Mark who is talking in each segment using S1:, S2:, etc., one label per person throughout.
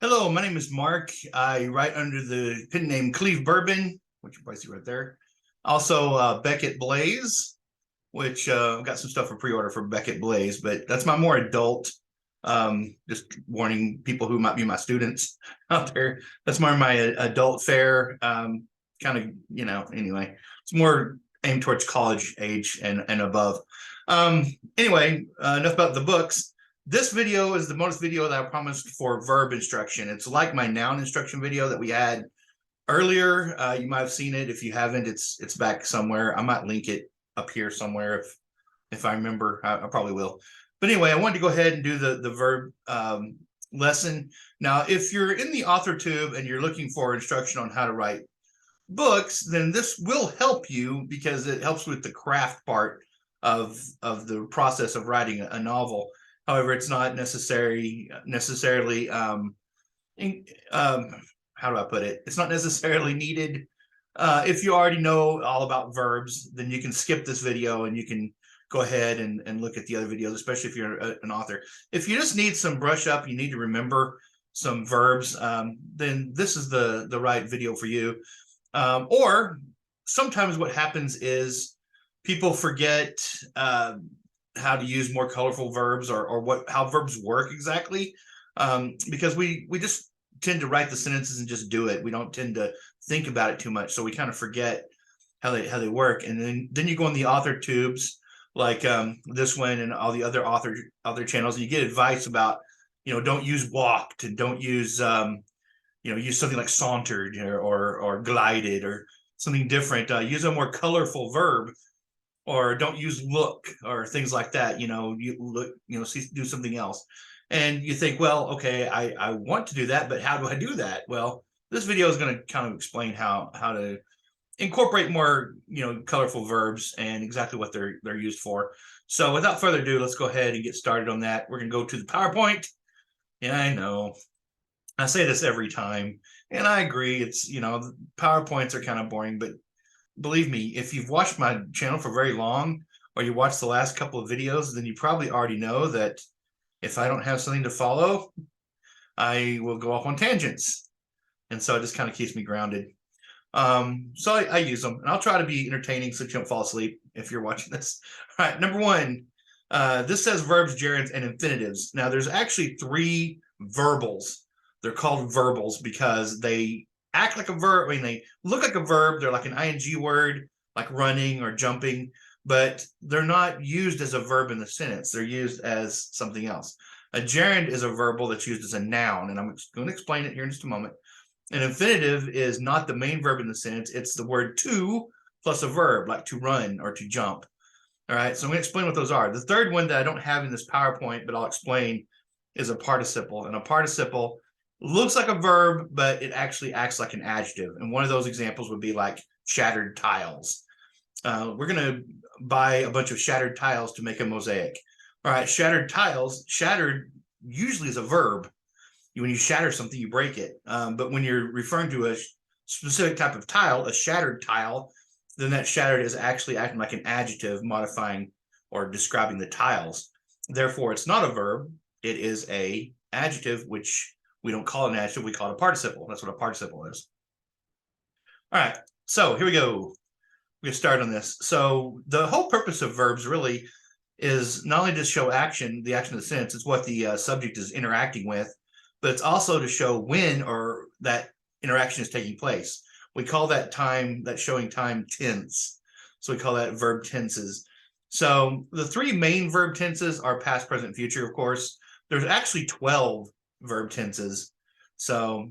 S1: Hello, my name is Mark. I write under the pen name Cleave Bourbon, which you probably see right there. Also, Beckett Blaze, which I've got some stuff for pre-order for Beckett Blaze, but that's my more adult. Just warning people who might be my students out there. That's more my adult fare. Kind of, anyway, it's more aimed towards college age and above. Anyway, enough about the books. This video is the bonus video that I promised for verb instruction. It's like my noun instruction video that we had earlier. You might have seen it. If you haven't, it's back somewhere. I might link it up here somewhere if I remember. I probably will. But anyway, I wanted to go ahead and do the verb lesson. Now, if you're in the author tube and you're looking for instruction on how to write books, then this will help you because it helps with the craft part of the process of writing a novel. However, it's not necessarily how do I put it? It's not necessarily needed. If you already know all about verbs, then you can skip this video and you can go ahead and look at the other videos, especially if you're an author. If you just need some brush up, you need to remember some verbs, then this is the right video for you. Or sometimes what happens is people forget how to use more colorful verbs or how verbs work exactly, because we just tend to write the sentences and just do it. We don't tend to think about it too much, so we kind of forget how they work. And then you go on the author tubes like this one and all the other channels, and you get advice about, don't use walked and don't use use something like sauntered or glided or something different. Use a more colorful verb, or don't use look or things like that. You look, do something else. And you think, well, okay, I want to do that, but how do I do that? Well, this video is going to kind of explain how to incorporate more, colorful verbs and exactly what they're used for. So without further ado, let's go ahead and get started on that. We're going to go to the PowerPoint. Yeah, I know. I say this every time, and I agree. It's, PowerPoints are kind of boring, but believe me, if you've watched my channel for very long, or you watched the last couple of videos, then you probably already know that if I don't have something to follow, I will go off on tangents. And so it just kind of keeps me grounded. So I use them, and I'll try to be entertaining so you don't fall asleep if you're watching this. All right, number one, this says verbs, gerunds, and infinitives. Now, there's actually three verbals. They're called verbals because they act like a verb. I mean, they look like a verb. They're like an ing word, like running or jumping, but they're not used as a verb in the sentence. They're used as something else. A gerund is a verbal that's used as a noun, and I'm going to explain it here in just a moment. An infinitive is not the main verb in the sentence. It's the word to plus a verb, like to run or to jump. All right, so I'm going to explain what those are. The third one that I don't have in this PowerPoint, but I'll explain, is a participle. And a participle looks like a verb, but it actually acts like an adjective. And one of those examples would be like shattered tiles. We're going to buy a bunch of shattered tiles to make a mosaic. All right, shattered tiles, shattered usually is a verb. When you shatter something, you break it. But when you're referring to a specific type of tile, a shattered tile, then that shattered is actually acting like an adjective modifying or describing the tiles. Therefore, it's not a verb. It is a adjective, which we don't call an adjective. We call it a participle. That's what a participle is. All right, so here we go. We get started on this. So the whole purpose of verbs really is not only to show action, the action of the sentence, it's what the subject is interacting with, but it's also to show when or that interaction is taking place. We call that time, that showing time, tense. So we call that verb tenses. So the three main verb tenses are past, present, future, of course. There's actually 12 verb tenses. So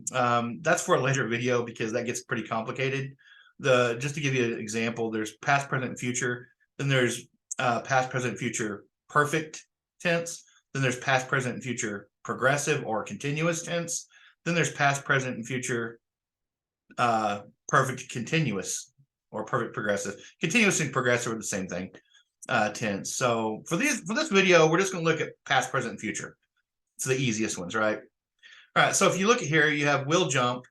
S1: that's for a later video because that gets pretty complicated. Just to give you an example, there's past, present, future. Then there's past, present, future perfect tense. Then there's past, present, and future progressive or continuous tense. Then there's past, present, and future perfect continuous or perfect progressive. Continuous and progressive are the same thing, tense. So for this video, we're just going to look at past, present, and future. It's the easiest ones, right? All right, so if you look at here, you have will jump.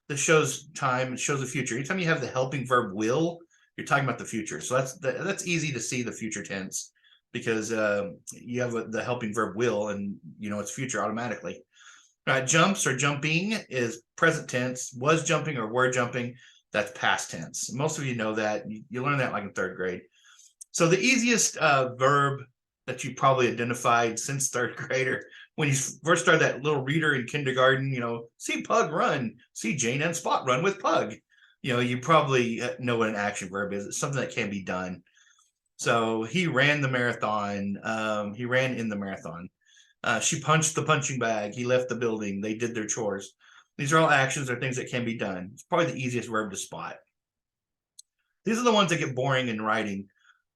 S1: This shows time, it shows the future. Anytime you have the helping verb will, you're talking about the future. So that's easy to see the future tense because you have the helping verb will, and it's future automatically. Jumps or jumping is present tense. Was jumping or were jumping, that's past tense. Most of you know that. You learned that like in 3rd grade. So the easiest verb that you probably identified since 3rd grader, when you first started that little reader in kindergarten, see Pug run, see Jane and Spot run with Pug. You probably know what an action verb is. It's something that can be done. So he ran the marathon. He ran in the marathon. She punched the punching bag. He left the building. They did their chores. These are all actions or things that can be done. It's probably the easiest verb to spot. These are the ones that get boring in writing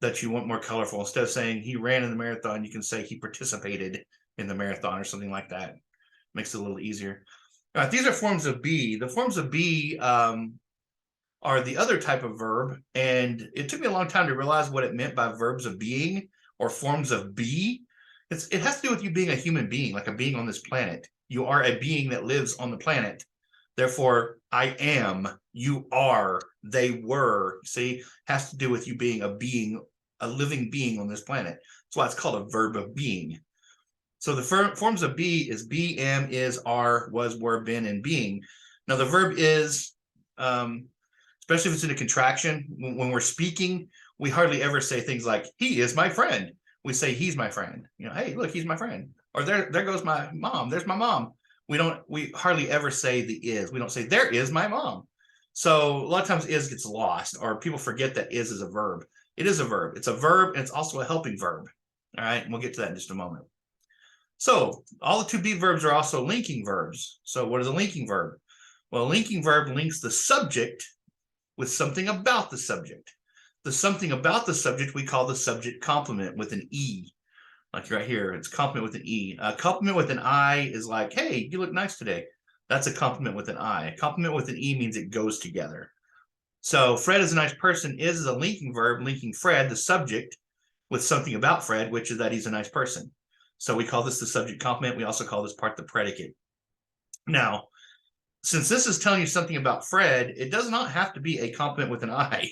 S1: that you want more colorful. Instead of saying he ran in the marathon, you can say he participated in the marathon or something like that. Makes it a little easier. These are forms of be. The forms of be are the other type of verb, and it took me a long time to realize what it meant by verbs of being or forms of be. It has to do with you being a human being, like a being on this planet. You are a being that lives on the planet. Therefore, I am, you are, they were. See, has to do with you being, a living being on this planet. That's why it's called a verb of being. So the forms of be is be, am, is, are, was, were, been, and being. Now the verb is, especially if it's in a contraction, when we're speaking, we hardly ever say things like, he is my friend. We say, he's my friend. Hey, look, he's my friend. Or there goes my mom. There's my mom. We hardly ever say the is. We don't say, there is my mom. So a lot of times is gets lost, or people forget that is a verb. It is a verb. It's a verb, and it's also a helping verb. All right, and we'll get to that in just a moment. So all the to-be verbs are also linking verbs. So what is a linking verb? Well, a linking verb links the subject with something about the subject. The something about the subject we call the subject complement with an E. Like right here, it's compliment with an E. A compliment with an I is like, hey, you look nice today. That's a compliment with an I. A compliment with an E means it goes together. So Fred is a nice person is a linking verb, linking Fred, the subject, with something about Fred, which is that he's a nice person. So we call this the subject complement. We also call this part the predicate. Now, since this is telling you something about Fred, it does not have to be a compliment with an I.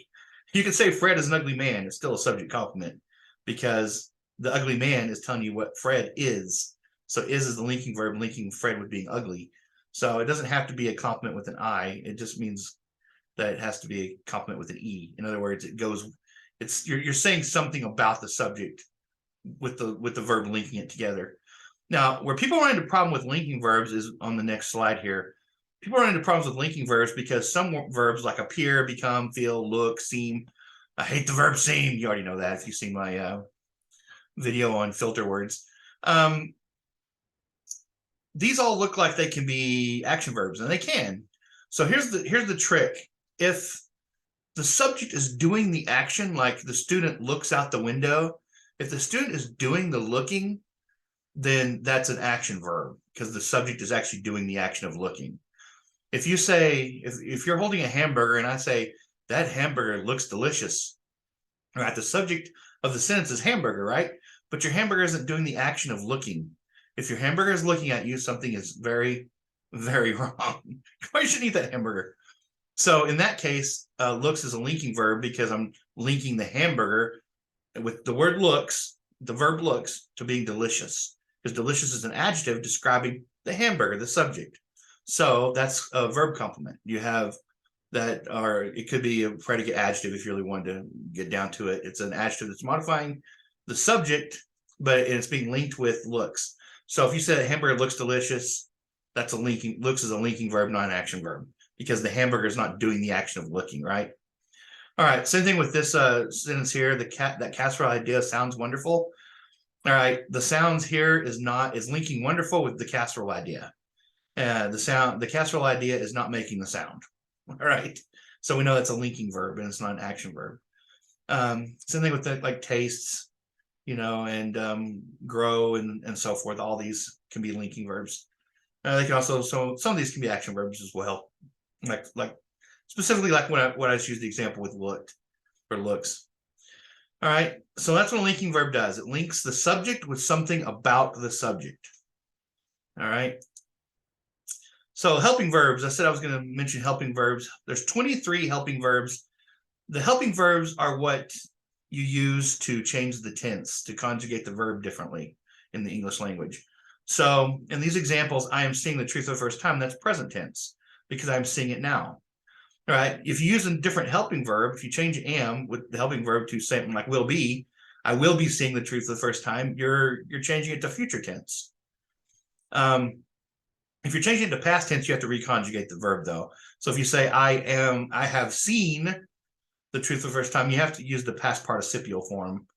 S1: You can say Fred is an ugly man. It's still a subject complement because the ugly man is telling you what Fred is. So is the linking verb, linking Fred with being ugly. So it doesn't have to be a compliment with an I. It just means that it has to be a compliment with an E. In other words, you're saying something about the subject with the verb linking it together. Now, where people run into problem with linking verbs is on the next slide here. People run into problems with linking verbs because some verbs like appear, become, feel, look, seem. I hate the verb seem. You already know that if you've seen my video on filter words. These all look like they can be action verbs, and they can. So here's the trick. If the subject is doing the action, like the student looks out the window, if the student is doing the looking, then that's an action verb because the subject is actually doing the action of looking. If you say, if you're holding a hamburger and I say, that hamburger looks delicious, right? The subject of the sentence is hamburger, right? But your hamburger isn't doing the action of looking. If your hamburger is looking at you, something is very, very wrong. You shouldn't eat that hamburger. So in that case, looks is a linking verb because I'm linking the hamburger with the word looks, the verb looks, to being delicious. Because delicious is an adjective describing the hamburger, the subject. So that's a verb complement. You have that, or it could be a predicate adjective if you really wanted to get down to it. It's an adjective that's modifying the subject, but it's being linked with looks. So if you said a hamburger looks delicious, that's a linking, looks is a linking verb, not an action verb, because the hamburger is not doing the action of looking, right? All right, same thing with this sentence here. That casserole idea sounds wonderful. All right, the sounds here is linking wonderful with the casserole idea. The casserole idea is not making the sound. All right, so we know that's a linking verb and it's not an action verb. Same thing with like tastes, and grow and so forth. All these can be linking verbs. They can also, so some of these can be action verbs as well. Like specifically like what I just used the example with looked or looks. All right, so that's what a linking verb does. It links the subject with something about the subject. All right. So helping verbs, I said I was going to mention helping verbs. There's 23 helping verbs. The helping verbs are what you use to change the tense, to conjugate the verb differently in the English language. So in these examples, I am seeing the truth for the first time. That's present tense because I'm seeing it now. All right. If you use a different helping verb, if you change am with the helping verb to something like will be, I will be seeing the truth for the first time. You're changing it to future tense. If you're changing it to past tense, you have to reconjugate the verb though. So if you say I have seen the truth for the first time, you have to use the past participial form.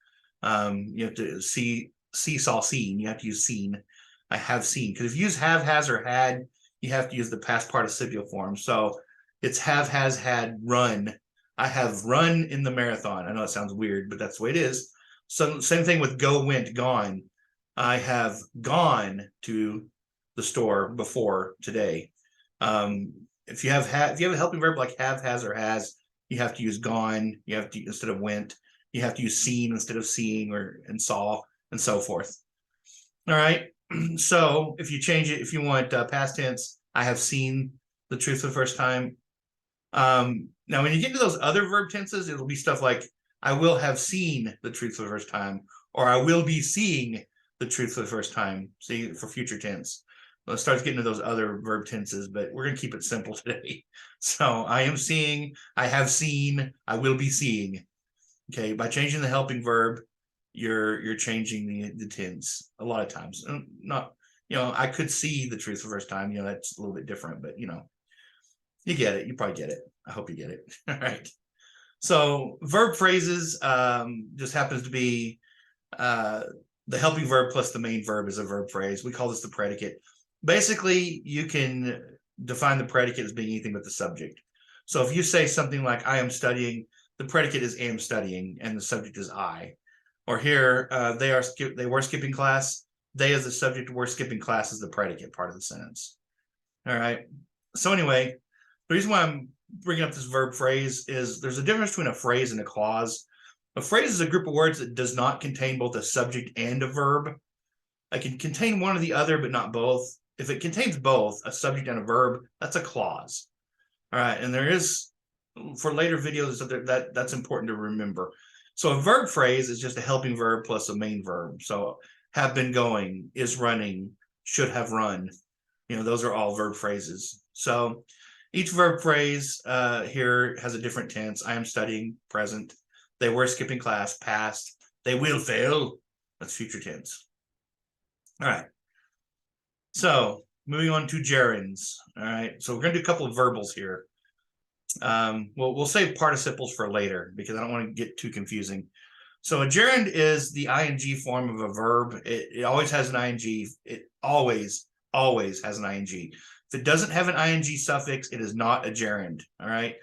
S1: You have to see, saw, seen. You have to use seen. I have seen. Because if you use have, has, or had, you have to use the past participial form. So it's have, has, had, run. I have run in the marathon. I know it sounds weird, but that's the way it is. So same thing with go, went, gone. I have gone to the store before today. If you have a helping verb like have, has, or has, you have to use gone. You have to, instead of went, you have to use seen instead of seeing, or and saw, and so forth. All right. So if you change it, if you want past tense, I have seen the truth for the first time. Now, when you get to those other verb tenses, it'll be stuff like I will have seen the truth for the first time, or I will be seeing the truth for the first time. See, for future tense. Let's start getting to those other verb tenses, but we're going to keep it simple today. So I am seeing, I have seen, I will be seeing. Okay, by changing the helping verb, you're changing the tense a lot of times. Not, I could see the truth for the first time. That's a little bit different, but you get it. You probably get it. I hope you get it. All right. So verb phrases just happens to be the helping verb plus the main verb is a verb phrase. We call this the predicate. Basically, you can define the predicate as being anything but the subject. So if you say something like I am studying, the predicate is am studying and the subject is I. Or here, they were skipping class. They as the subject, were skipping class is the predicate part of the sentence. All right. So anyway, the reason why I'm bringing up this verb phrase is there's a difference between a phrase and a clause. A phrase is a group of words that does not contain both a subject and a verb. It can contain one or the other, but not both. If it contains both, a subject and a verb, that's a clause. All right. And there is, for later videos, that's important to remember. So a verb phrase is just a helping verb plus a main verb. So have been going, is running, should have run. Those are all verb phrases. So each verb phrase here has a different tense. I am studying, present. They were skipping class, past. They will fail. That's future tense. All right. So moving on to gerunds. All right. So we're going to do a couple of verbals here. We'll save participles for later because I don't want to get too confusing. So a gerund is the ing form of a verb. It always has an ing. It always has an ing. If it doesn't have an ing suffix, it is not a gerund. All right.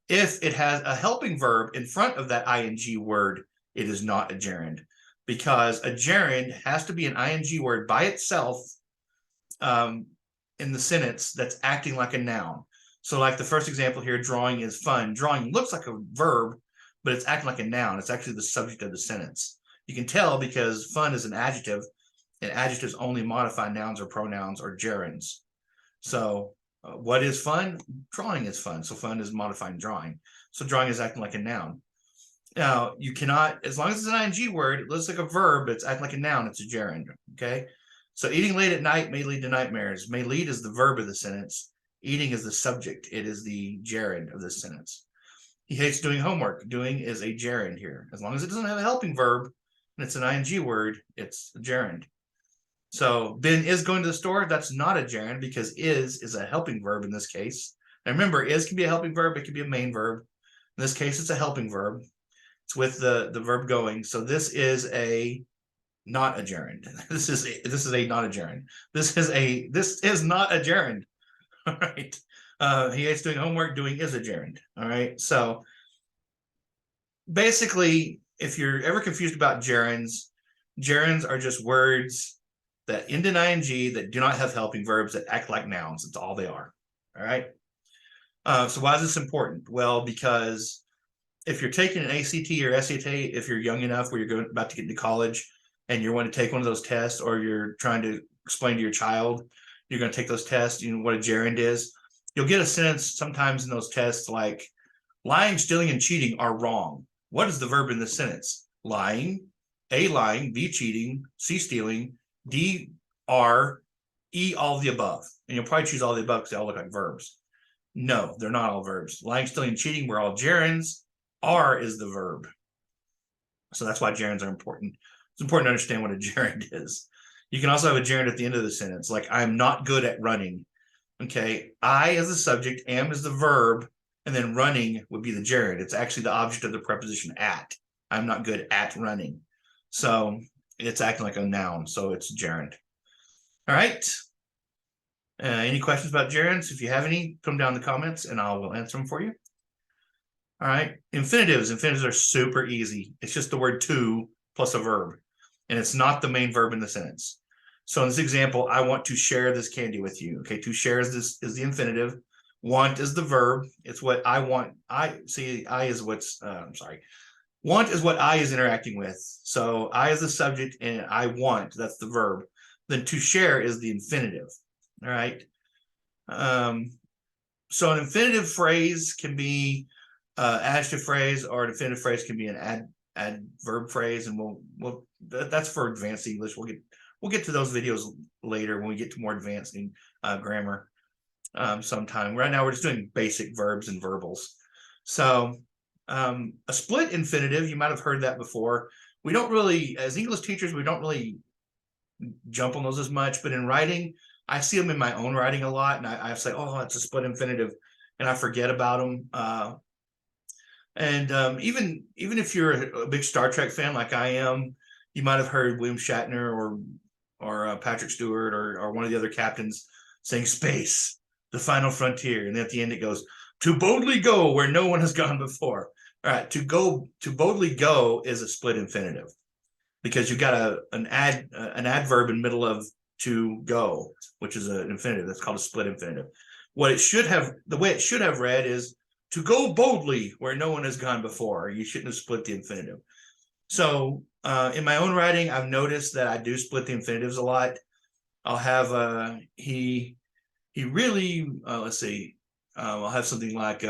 S1: If it has a helping verb in front of that ing word, it is not a gerund, because a gerund has to be an ing word by itself in the sentence that's acting like a noun. So like the first example here, drawing is fun. Drawing looks like a verb, but it's acting like a noun. It's actually the subject of the sentence. You can tell because fun is an adjective, and adjectives only modify nouns or pronouns or gerunds. So what is fun? Drawing is fun. So fun is modifying drawing. So drawing is acting like a noun. Now, you cannot, as long as it's an ing word, it looks like a verb, but it's acting like a noun, it's a gerund, okay? So eating late at night may lead to nightmares. May lead is the verb of the sentence. Eating is the subject. It is the gerund of this sentence. He hates doing homework. Doing is a gerund here. As long as it doesn't have a helping verb and it's an ing word, it's a gerund. So Ben is going to the store. That's not a gerund because is a helping verb in this case. Now remember, is can be a helping verb. It can be a main verb. In this case, it's a helping verb. It's with the verb going. So this is not a gerund. This is a not a gerund. This is not a gerund. All right. He hates doing homework. Doing is a gerund. All right. So basically, if you're ever confused about gerunds are just words that end in ing that do not have helping verbs that act like nouns. That's all they are. All right. So why is this important? Well, because if you're taking an ACT or SAT, if you're young enough where you're about to get into college and you want to take one of those tests, or you're trying to explain to your child, you're going to take those tests, what a gerund is, you'll get a sentence sometimes in those tests like, lying, stealing, and cheating are wrong. What is the verb in this sentence? Lying, A, lying, B, cheating, C, stealing, D, are, E, all of the above. And you'll probably choose all of the above because they all look like verbs. No, they're not all verbs. Lying, stealing, and cheating were all gerunds. Are is the verb. So that's why gerunds are important. It's important to understand what a gerund is. You can also have a gerund at the end of the sentence, like I'm not good at running. Okay, I as the subject, am as the verb, and then running would be the gerund. It's actually the object of the preposition at. I'm not good at running. So it's acting like a noun, so it's gerund. All right. Any questions about gerunds? If you have any, put them down in the comments and I will answer them for you. All right. Infinitives. Infinitives are super easy. It's just the word to plus a verb, and it's not the main verb in the sentence. So in this example, I want to share this candy with you. Okay, to share is the infinitive. Want is the verb. It's what I want. I is what's I'm sorry. Want is what I is interacting with. So I is the subject and I want, that's the verb. Then to share is the infinitive. All right. So an infinitive phrase can be adjective phrase, or an infinitive phrase can be an adverb phrase, and we'll that's for advanced English. We'll get to those videos later when we get to more advanced grammar sometime. Right now we're just doing basic verbs and verbals. So a split infinitive, you might have heard that before. We don't really, as English teachers, we don't really jump on those as much, but in writing, I see them in my own writing a lot, and I say, oh, it's a split infinitive, and I forget about them. Even if you're a big Star Trek fan like I am, you might have heard William Shatner or Patrick Stewart or one of the other captains saying space, the final frontier, and then at the end it goes, to boldly go where no one has gone before. All right, to boldly go is a split infinitive because you've got an adverb in the middle of to go, which is an infinitive. That's called a split infinitive. The way it should have read is to go boldly where no one has gone before. You shouldn't have split the infinitive. So in my own writing, I've noticed that I do split the infinitives a lot. I'll have he really let's see. I'll have something like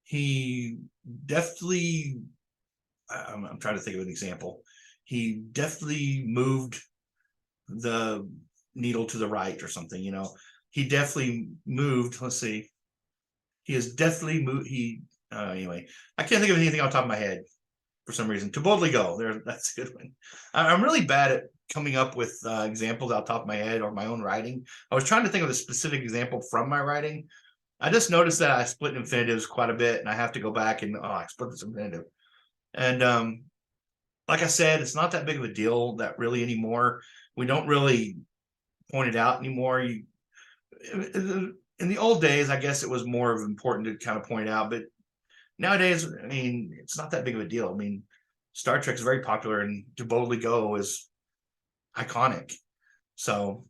S1: he deftly. I'm trying to think of an example. He deftly moved the needle to the right or something. He definitely moved. Let's see. He has definitely moved. Anyway, I can't think of anything off the top of my head for some reason. To boldly go. That's a good one. I'm really bad at coming up with examples out the top of my head or my own writing. I was trying to think of a specific example from my writing. I just noticed that I split infinitives quite a bit, and I have to go back and I split this infinitive. And like I said, it's not that big of a deal that really anymore. We don't really point it out anymore. In the old days, I guess it was more of important to kind of point out, but nowadays, I mean, it's not that big of a deal. I mean, Star Trek is very popular, and to boldly go is iconic. So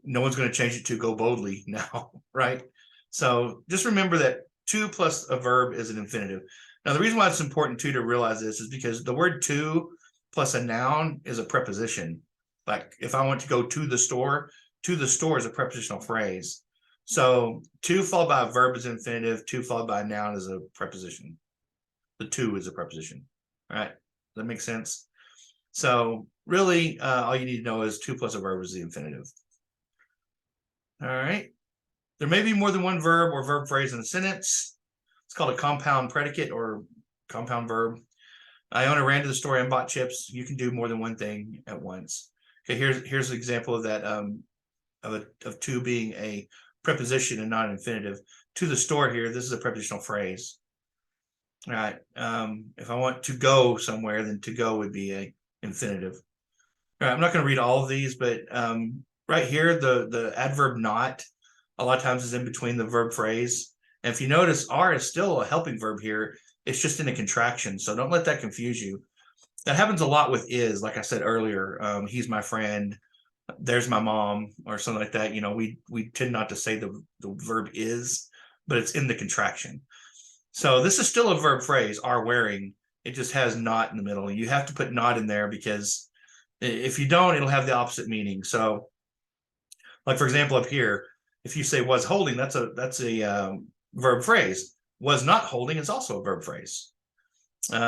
S1: no one's going to change it to go boldly now, right? So just remember that to plus a verb is an infinitive. Now, the reason why it's important too to realize this is because the word to plus a noun is a preposition. Like if I want to go to the store is a prepositional phrase. So to followed by a verb is infinitive, to followed by a noun is a preposition. The to is a preposition. All right. Does that make sense? So really, all you need to know is to plus a verb is the infinitive. All right. There may be more than one verb or verb phrase in a sentence. It's called a compound predicate or compound verb. Iona ran to the store and bought chips. You can do more than one thing at once. Okay, here's an example of that of to being a preposition and not an infinitive. To the store here, this is a prepositional phrase. All right. If I want to go somewhere, then to go would be a infinitive. All right, I'm not going to read all of these, but right here, the adverb not a lot of times is in between the verb phrase. And if you notice, are is still a helping verb here. It's just in a contraction. So don't let that confuse you. That happens a lot with is, like I said earlier. He's my friend. There's my mom, or something like that. We tend not to say the verb is, but it's in the contraction. So this is still a verb phrase, are wearing. It just has not in the middle. You have to put not in there because if you don't, it'll have the opposite meaning. So, like for example, up here, if you say was holding, that's a verb phrase. Was not holding is also a verb phrase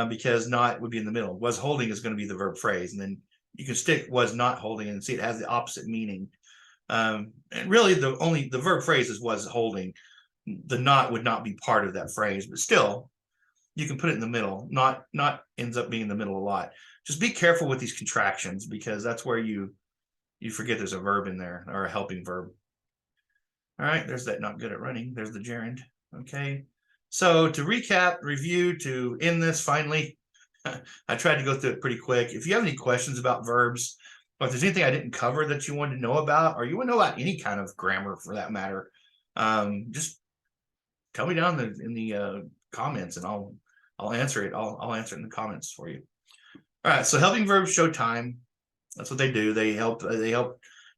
S1: because not would be in the middle. Was holding is going to be the verb phrase, and then you can stick was not holding and see it has the opposite meaning. And really the verb phrase is was holding. The not would not be part of that phrase, but still you can put it in the middle. Not ends up being in the middle a lot. Just be careful with these contractions, because that's where you forget there's a verb in there, or a helping verb. All right, there's that not good at running. There's the gerund. Okay, so to recap, review, to end this finally, I tried to go through it pretty quick. If you have any questions about verbs, or if there's anything I didn't cover that you wanted to know about, or you want to know about any kind of grammar for that matter, just tell me down in the comments, and I'll answer it. I'll answer it in the comments for you. All right, so helping verbs show time. That's what they do. They help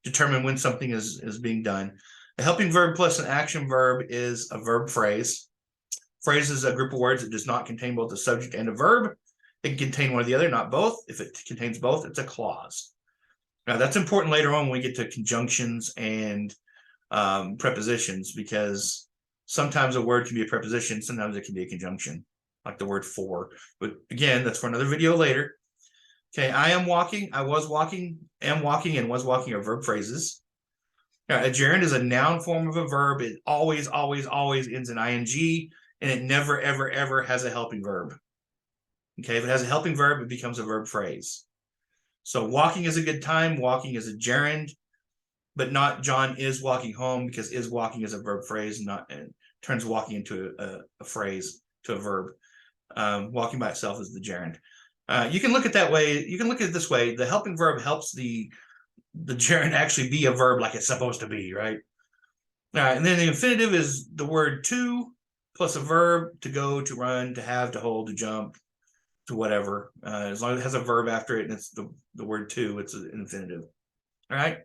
S1: determine when something is being done. A helping verb plus an action verb is a verb phrase. Phrase is a group of words that does not contain both a subject and a verb. It can contain one or the other, not both. If it contains both, it's a clause. Now, that's important later on when we get to conjunctions and prepositions, because sometimes a word can be a preposition, sometimes it can be a conjunction, like the word for. But again, that's for another video later. Okay, I am walking, I was walking, am walking, and was walking are verb phrases. Now, a gerund is a noun form of a verb. It always, always, always ends in ing, and it never, ever, ever has a helping verb. Okay, if it has a helping verb, it becomes a verb phrase. So walking is a good time, walking is a gerund, but not John is walking home, because is walking is a verb phrase, and turns walking into a phrase, to a verb. Walking by itself is the gerund. You can look at that way. You can look at it this way. The helping verb helps the gerund actually be a verb like it's supposed to be, right? And then the infinitive is the word to plus a verb, to go, to run, to have, to hold, to jump, to whatever. As long as it has a verb after it and it's the word to, it's an infinitive. All right.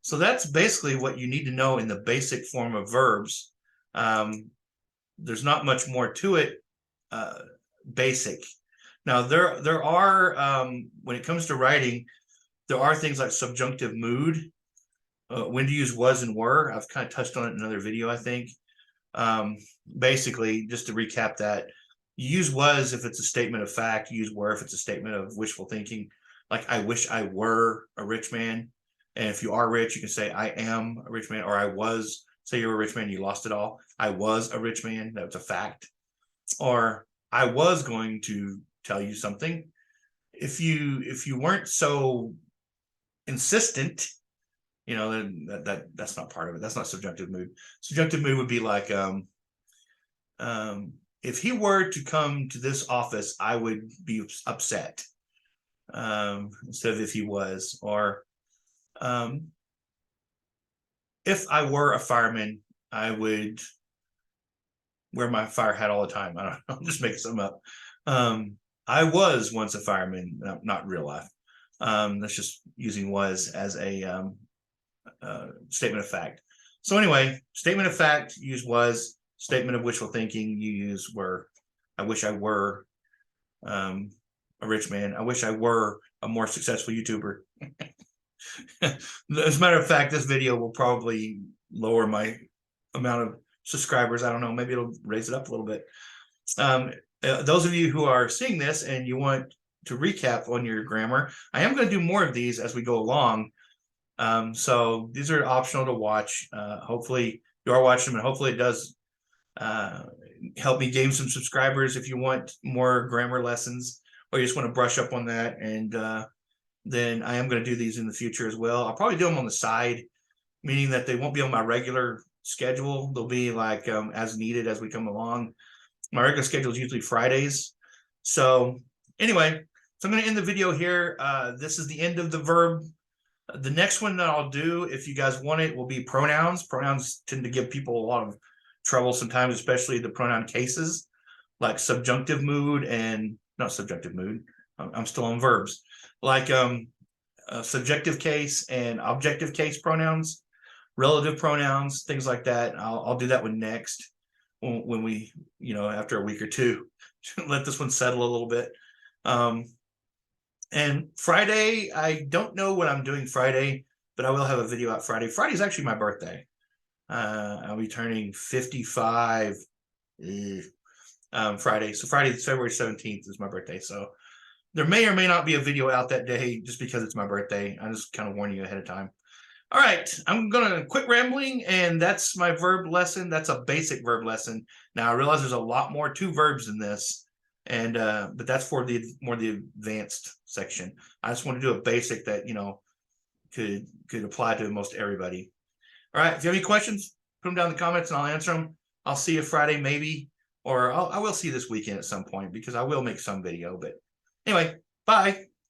S1: So that's basically what you need to know in the basic form of verbs. There's not much more to it. Basic. Now there are when it comes to writing, there are things like subjunctive mood, when to use was and were. I've kind of touched on it in another video, I think. Basically, just to recap that, you use was if it's a statement of fact, you use were if it's a statement of wishful thinking, like I wish I were a rich man. And if you are rich, you can say I am a rich man, or I was. Say you're a rich man, you lost it all. I was a rich man, that's a fact. Or I was going to tell you something. If you weren't so insistent, that's not part of it. That's not subjunctive mood. Subjunctive mood would be like, if he were to come to this office, I would be upset, instead of if he was. Or if I were a fireman, I would wear my fire hat all the time. I don't know, I'm just making something up. I was once a fireman, not real life. That's just using was as a statement of fact. So anyway, statement of fact, use was. Statement of wishful thinking, you use were. I wish I were a rich man. I wish I were a more successful YouTuber. As a matter of fact, this video will probably lower my amount of subscribers. I don't know, maybe it'll raise it up a little bit. Those of you who are seeing this and you want to recap on your grammar, I am going to do more of these as we go along. So these are optional to watch. Hopefully you are watching them, and hopefully it does help me gain some subscribers. If you want more grammar lessons, or you just want to brush up on that, and then I am going to do these in the future as well. I'll probably do them on the side, meaning that they won't be on my regular schedule. They'll be like as needed as we come along. My regular schedule is usually Fridays. So anyway, so I'm going to end the video here. This is the end of the verb. The next one that I'll do, if you guys want it, will be pronouns. Pronouns tend to give people a lot of trouble sometimes, especially the pronoun cases, like subjunctive mood and not subjunctive mood. I'm still on verbs, like subjective case and objective case pronouns, relative pronouns, things like that. I'll do that one next when we, after a week or two, let this one settle a little bit. And Friday, I don't know what I'm doing Friday, but I will have a video out Friday. Friday is actually my birthday. I'll be turning 55 Friday. So Friday, February 17th is my birthday. So There may or may not be a video out that day just because it's my birthday. I just kind of warn you ahead of time. All right, I'm gonna quit rambling, and that's my verb lesson. That's a basic verb lesson. Now I realize there's a lot more to verbs than this, and but that's for the advanced section. I just want to do a basic that could apply to most everybody. All right, if you have any questions, put them down in the comments and I'll answer them. I'll see you Friday maybe, or I will see you this weekend at some point because I will make some video. But anyway, bye.